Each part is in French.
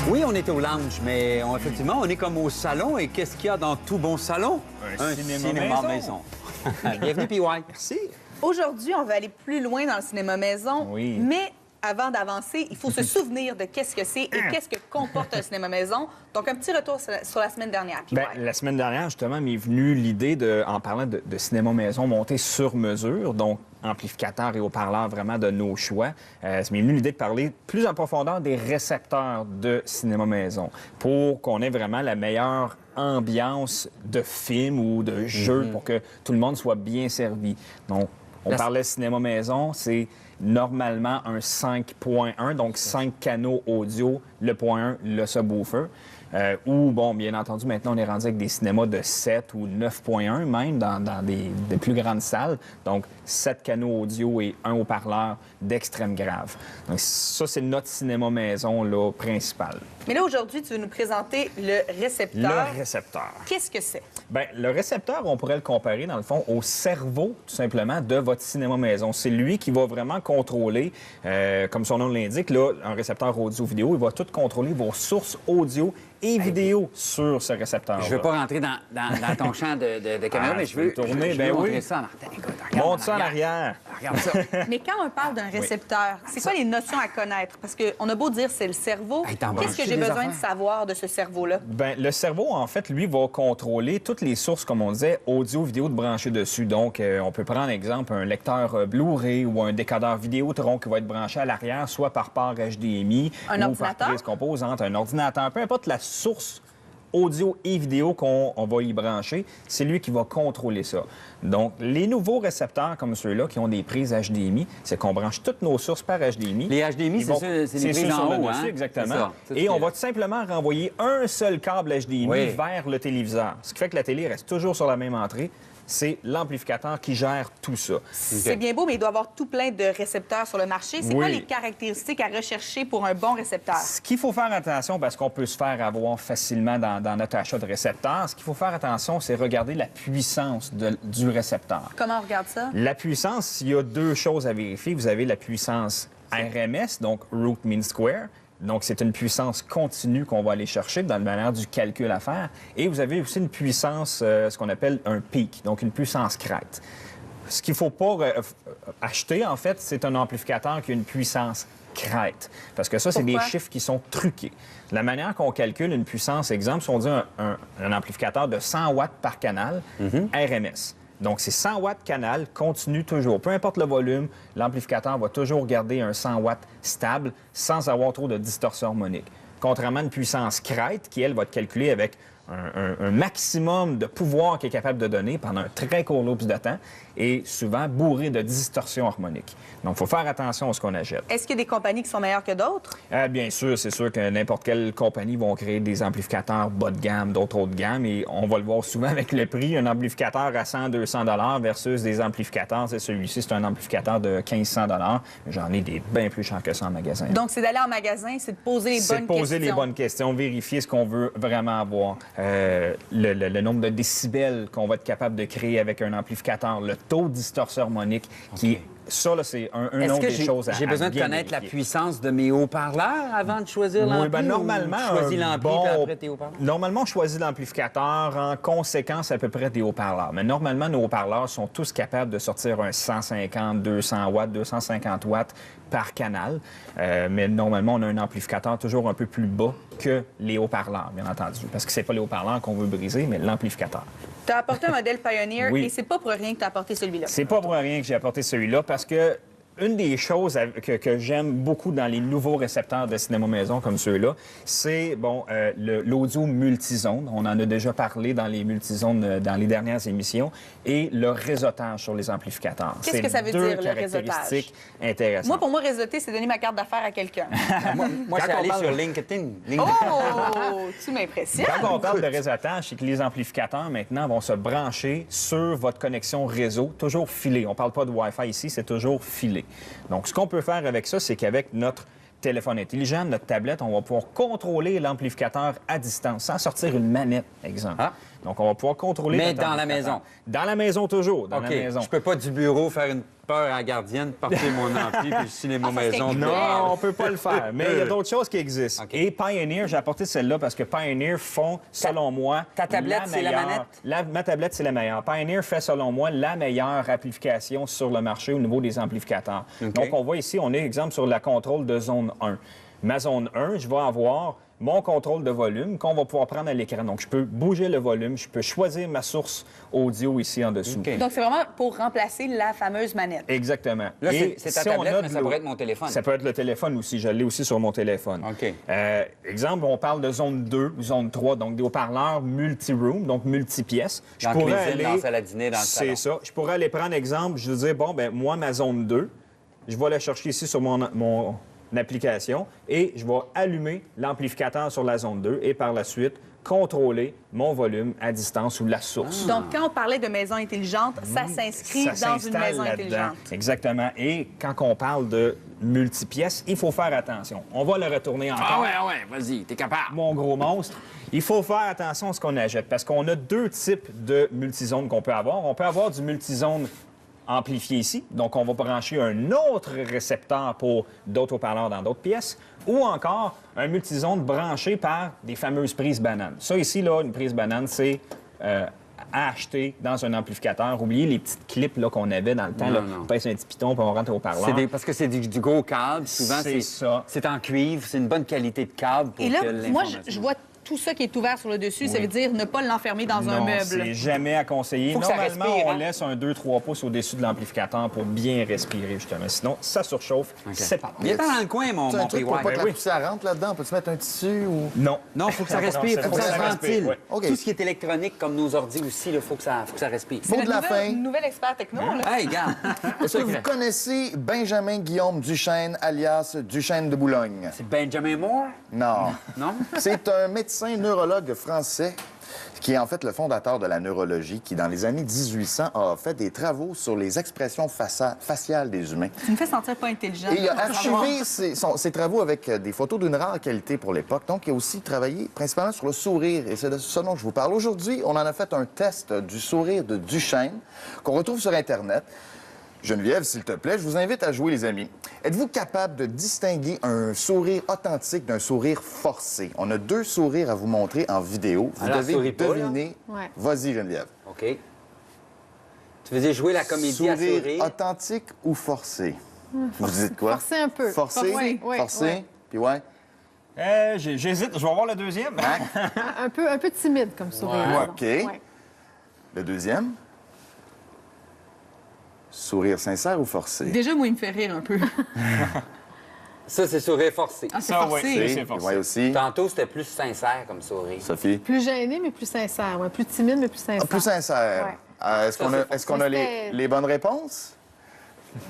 Oui, on est au lounge, mais effectivement, on est comme au salon. Et qu'est-ce qu'il y a dans tout bon salon? Un cinéma maison. Bienvenue, PY. Merci. Aujourd'hui, on va aller plus loin dans le cinéma maison, Oui. mais avant d'avancer, il faut se souvenir de qu'est-ce que c'est et qu'est-ce que comporte un cinéma maison. Donc, un petit retour sur la semaine dernière. PY. Bien, la semaine dernière, justement, m'est venue l'idée, en parlant de cinéma maison, monté sur mesure, donc amplificateurs et haut-parleurs vraiment de nos choix. Ça m'est venu l'idée de parler plus en profondeur des récepteurs de cinéma maison pour qu'on ait vraiment la meilleure ambiance de film ou de jeu pour que tout le monde soit bien servi. Donc, on parlait cinéma maison, c'est normalement un 5.1, donc 5 canaux audio, le point 1, le subwoofer. Ou, bon, bien entendu, maintenant, on est rendu avec des cinémas de 7 ou 9.1 même dans des plus grandes salles. Donc, 7 canaux audio et un haut-parleur d'extrême grave. Donc, ça, c'est notre cinéma maison là, principal. Mais là, aujourd'hui, tu veux nous présenter le récepteur. Le récepteur. Qu'est-ce que c'est? Bien, le récepteur, on pourrait le comparer, dans le fond, au cerveau, tout simplement, de votre cinéma maison. C'est lui qui va vraiment contrôler, comme son nom l'indique, là, un récepteur audio-vidéo, il va tout contrôler vos sources audio et vidéo sur ce récepteur. Je ne veux pas rentrer dans ton champ de caméra, mais je veux tourner, je ben veux oui. montrer ça en arrière. Écoute, regarde Monte ça en arrière. Regarde ça. Mais quand on parle d'un récepteur, c'est quoi les notions à connaître? Parce qu'on a beau dire c'est le cerveau, Hey, t'en qu'est-ce que branches-tu j'ai des besoin de affaires? savoir de ce cerveau-là? Bien, le cerveau, en fait, lui, va contrôler toutes les sources, comme on disait, audio-vidéo de brancher dessus. Donc, on peut prendre, exemple, un lecteur Blu-ray ou un décodeur Vidéotron qui va être branché à l'arrière, soit par port HDMI Un ou ordinateur? par prise composante, un ordinateur, peu importe la source audio et vidéo qu'on va y brancher, c'est lui qui va contrôler ça. Donc, les nouveaux récepteurs comme ceux-là qui ont des prises HDMI, c'est qu'on branche toutes nos sources par HDMI. Les HDMI, Ils vont- c'est les prises ceux sur en le haut, dessus, hein? exactement. C'est ça. C'est Et ce on qui est- va tout simplement renvoyer un seul câble HDMI Oui. vers le téléviseur. Ce qui fait que la télé reste toujours sur la même entrée. C'est l'amplificateur qui gère tout ça. C'est bien beau, mais il doit y avoir tout plein de récepteurs sur le marché. C'est quoi Oui. les caractéristiques à rechercher pour un bon récepteur? Ce qu'il faut faire attention, parce qu'on peut se faire avoir facilement dans notre achat de récepteur, ce qu'il faut faire attention, c'est regarder la puissance du récepteur. Comment on regarde ça? La puissance, il y a deux choses à vérifier. Vous avez la puissance RMS, donc Root Mean Square. Donc, c'est une puissance continue qu'on va aller chercher dans la manière du calcul à faire. Et vous avez aussi une puissance, ce qu'on appelle un peak, donc une puissance crête. Ce qu'il ne faut pas acheter, en fait, c'est un amplificateur qui a une puissance crête. Parce que ça, c'est des Pourquoi? chiffres qui sont truqués. La manière qu'on calcule une puissance, exemple, si on dit un amplificateur de 100 watts par canal, RMS. Donc, c'est 100 watts canal, continue toujours. Peu importe le volume, l'amplificateur va toujours garder un 100 watts stable sans avoir trop de distorsion harmonique. Contrairement à une puissance crête qui, elle, va être calculée avec un maximum de pouvoir qu'il est capable de donner pendant un très court laps de temps et souvent bourré de distorsion harmonique. Donc, il faut faire attention à ce qu'on achète. Est-ce qu'il y a des compagnies qui sont meilleures que d'autres? Bien sûr, c'est sûr que n'importe quelle compagnie va créer des amplificateurs bas de gamme, d'autres haut de gamme, et on va le voir souvent avec le prix. Un amplificateur à 100-200 versus des amplificateurs, c'est celui-ci, c'est un amplificateur de 1500 J'en ai des bien plus chers que ça en magasin. Donc, c'est d'aller en magasin, c'est de poser les C'est bonnes de poser questions. les bonnes questions, vérifier ce qu'on veut vraiment avoir. Le nombre de décibels qu'on va être capable de créer avec un amplificateur, le taux de distorsion harmonique, qui est... Ça, là, c'est un Est-ce autre que des choses à j'ai besoin de bien connaître la vérifier. puissance de mes haut-parleurs avant de choisir l'ampli? Oui, bien, normalement, Tu choisis un l'ampli, bon- puis après tes haut-parleurs? Normalement, on choisit l'amplificateur en conséquence à peu près des haut-parleurs. Mais normalement, nos haut-parleurs sont tous capables de sortir un 150, 200 watts, 250 watts par canal. Mais normalement, on a un amplificateur toujours un peu plus bas que les haut-parleurs, bien entendu. Parce que c'est pas les haut-parleurs qu'on veut briser, mais l'amplificateur. Tu as apporté un modèle Pioneer Oui. et c'est pas pour rien que tu as apporté celui-là. C'est pas pour rien que j'ai apporté celui-là, parce que une des choses que j'aime beaucoup dans les nouveaux récepteurs de cinéma maison comme ceux-là, c'est l'audio multizone. On en a déjà parlé dans les multizones dans les dernières émissions, et le réseautage sur les amplificateurs. Qu'est-ce que ça veut deux dire, le réseautage? caractéristiques intéressantes. Moi, pour moi, réseauter, c'est donner ma carte d'affaires à quelqu'un. Moi, je suis Quand on allé parle- sur LinkedIn. Oh! Tu m'impressionnes! Quand on parle de réseautage, c'est que les amplificateurs, maintenant, vont se brancher sur votre connexion réseau, toujours filée. On ne parle pas de Wi-Fi ici, c'est toujours filé. Donc, ce qu'on peut faire avec ça, c'est qu'avec notre téléphone intelligent, notre tablette, on va pouvoir contrôler l'amplificateur à distance, sans sortir une manette, exemple. Ah. Donc, on va pouvoir contrôler Mais notre dans la amplificateur. maison? Dans la maison, toujours. Dans OK. la maison. Je peux pas du bureau faire une peur à la gardienne, porter mon ampli puis le cinéma maison. c'est Non, on ne peut pas le faire. Mais il y a d'autres choses qui existent. OK. Et Pioneer, j'ai apporté celle-là parce que Pioneer font, selon moi... ta tablette, c'est la manette? Ma tablette, c'est la meilleure. Pioneer fait, selon moi, la meilleure amplification sur le marché au niveau des amplificateurs. OK. Donc, on voit ici, on est, exemple, sur la contrôle de zone 1. Ma zone 1, je vais avoir mon contrôle de volume qu'on va pouvoir prendre à l'écran. Donc, je peux bouger le volume, je peux choisir ma source audio ici en dessous. OK. Donc, c'est vraiment pour remplacer la fameuse manette. Exactement. Là, Et c'est ta si on tablette, a mais de ça l'eau- pourrait être mon téléphone. Ça peut être le téléphone aussi. Je l'ai aussi sur mon téléphone. OK. Exemple, on parle de zone 2, zone 3, donc des haut-parleurs multi-room, donc multi-pièces. Dans la cuisine, dans la salle à dîner, dans le salon. C'est ça. Je pourrais aller prendre exemple, je veux dire, bon, ben moi, ma zone 2, je vais la chercher ici sur mon application et je vais allumer l'amplificateur sur la zone 2 et par la suite contrôler mon volume à distance ou la source. Donc, quand on parlait de maison intelligente, ça s'inscrit Ça dans une s'installe maison là-dedans. intelligente. Exactement. Et quand on parle de multipièces, il faut faire attention. On va le retourner encore. Ah ouais, vas-y, t'es capable. Mon gros monstre. Il faut faire attention à ce qu'on achète parce qu'on a deux types de multizones qu'on peut avoir. On peut avoir du multizone amplifié ici, donc on va brancher un autre récepteur pour d'autres haut-parleurs dans d'autres pièces, ou encore un multizone branché par des fameuses prises bananes. Ça ici, là, une prise banane, c'est à acheter dans un amplificateur. Oubliez les petites clips là, qu'on avait dans le temps. Non, Là. non. On pèse un petit piton puis on rentre au parleur. Parce que c'est du gros câble. Souvent, C'est ça. c'est en cuivre. C'est une bonne qualité de câble pour Et là, que moi, l'information- je vois tout ça qui est ouvert sur le dessus. Ça veut dire ne pas l'enfermer dans un Non, meuble. c'est jamais à conseiller. Faut que ça Normalement, respire, on hein? laisse un 2-3 pouces au-dessus de l'amplificateur pour bien respirer, justement. Sinon, ça surchauffe, c'est pas bon. Viens dans le coin, mon C'est un truc pour PY. pas que la oui. poussière rentre là-dedans. Peut-tu mettre un tissu ou... Non. Non, il faut que ça Non, respire, c'est faut que ça se respire, ventile. oui. OK. Tout ce qui est électronique, comme nos ordi aussi, il faut que ça respire. Mot de la fin. Nouvel expert techno, là. Hey, gars, Est-ce que vous connaissez Benjamin Guillaume Duchesne, alias Duchesne de Boulogne? c'est Benjamin Moore, Non. non? C'est un médecin neurologue français qui est en fait le fondateur de la neurologie, qui, dans les années 1800, a fait des travaux sur les expressions faciales des humains. Tu me fais sentir pas intelligent. Et il a archivé ses travaux avec des photos d'une rare qualité pour l'époque. Donc, il a aussi travaillé principalement sur le sourire. Et c'est de ce dont je vous parle. Aujourd'hui, on en a fait un test du sourire de Duchesne qu'on retrouve sur Internet. Geneviève, s'il te plaît, je vous invite à jouer, les amis. Êtes-vous capable de distinguer un sourire authentique d'un sourire forcé? On a deux sourires à vous montrer en vidéo. Vous Alors, devez souris pas, là. deviner. Ouais. Vas-y, Geneviève. OK. Tu faisais jouer la comédie à Sourire sourire. authentique ou forcé? Vous dites quoi? Forcé un peu. Forcé? Forcé, oui, Forcé? oui. Puis ouais? J'hésite. Je vais voir le deuxième. Hein? Un peu timide comme sourire. Ouais. pardon. OK. Ouais. Le deuxième? Sourire sincère ou forcé? Déjà, moi, il me fait rire un peu. Ça, c'est sourire forcé. Ah, c'est Ça, forcé. oui, c'est Puis forcé. ouais aussi. Tantôt, c'était plus sincère comme sourire. Sophie? Plus gêné, mais plus sincère. Ouais. Plus timide, mais plus sincère. Ah, plus sincère. Ouais. Est-ce qu'on a, Ça, c'est est-ce qu'on a C'était- les bonnes réponses?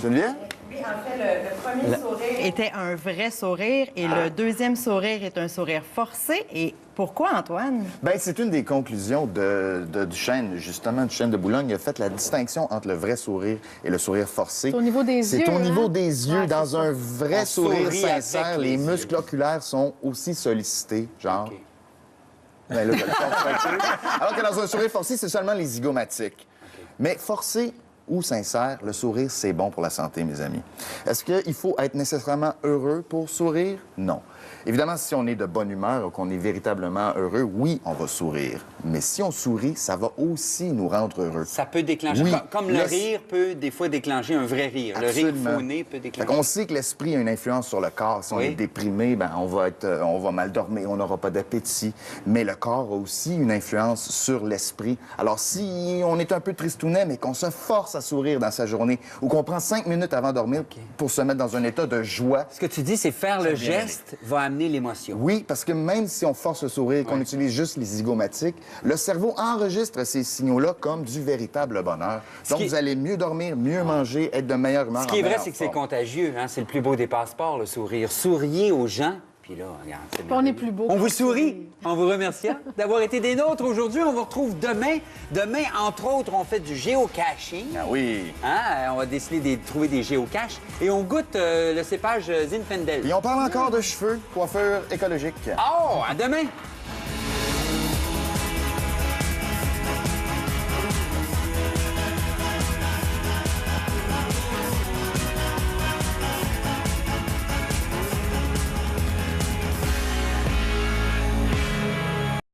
Geneviève? Oui, en fait, le premier sourire était un vrai sourire et le deuxième sourire est un sourire forcé. Et pourquoi, Antoine? Bien, c'est une des conclusions de Duchesne, justement. Duchesne de Boulogne il a fait la distinction entre le vrai sourire et le sourire forcé. C'est au niveau des C'est yeux, au niveau hein? des yeux. Ouais, Dans c'est un vrai On sourire sourit avec sincère, les les yeux. muscles oculaires sont aussi sollicités, genre... OK. Ben là, t'as le force un peu. Alors que dans un sourire forcé, c'est seulement les zygomatiques. Mais forcé ou sincère, le sourire, c'est bon pour la santé, mes amis. Est-ce qu'il faut être nécessairement heureux pour sourire? Non. Évidemment, si on est de bonne humeur ou qu'on est véritablement heureux, oui, on va sourire. Mais si on sourit, ça va aussi nous rendre heureux. Ça peut déclencher, Oui. comme le Laisse- rire peut des fois déclencher un vrai rire. Le Absolument. rire fauné peut Fait déclencher. qu'on sait que l'esprit a une influence sur le corps. Si on Oui. est déprimé, ben on va mal dormir, on n'aura pas d'appétit. Mais le corps a aussi une influence sur l'esprit. Alors si on est un peu tristounet, mais qu'on se force à sourire dans sa journée, ou qu'on prend 5 minutes avant de dormir pour se mettre dans un état de joie. Ce que tu dis, c'est faire le geste va amener l'émotion. Oui, parce que même si on force le sourire, qu'on utilise juste les zygomatiques, le cerveau enregistre ces signaux-là comme du véritable bonheur. Donc, qui est- vous allez mieux dormir, mieux manger, être de meilleure humeur. Ce qui est en vrai, meilleure c'est que c'est forme. contagieux. Hein? C'est le plus beau des passeports, le sourire. Souriez aux gens, puis là, regarde, c'est Puis on est merveilleux. plus beau. On vous quand on sourit en vous remerciant d'avoir été des nôtres aujourd'hui. On vous retrouve demain. Demain, entre autres, on fait du géocaching. Ah oui. Hein? On va décider de trouver des géocaches. Et on goûte le cépage Zinfandel. Et on parle encore de cheveux, coiffure écologique. Oh, à demain!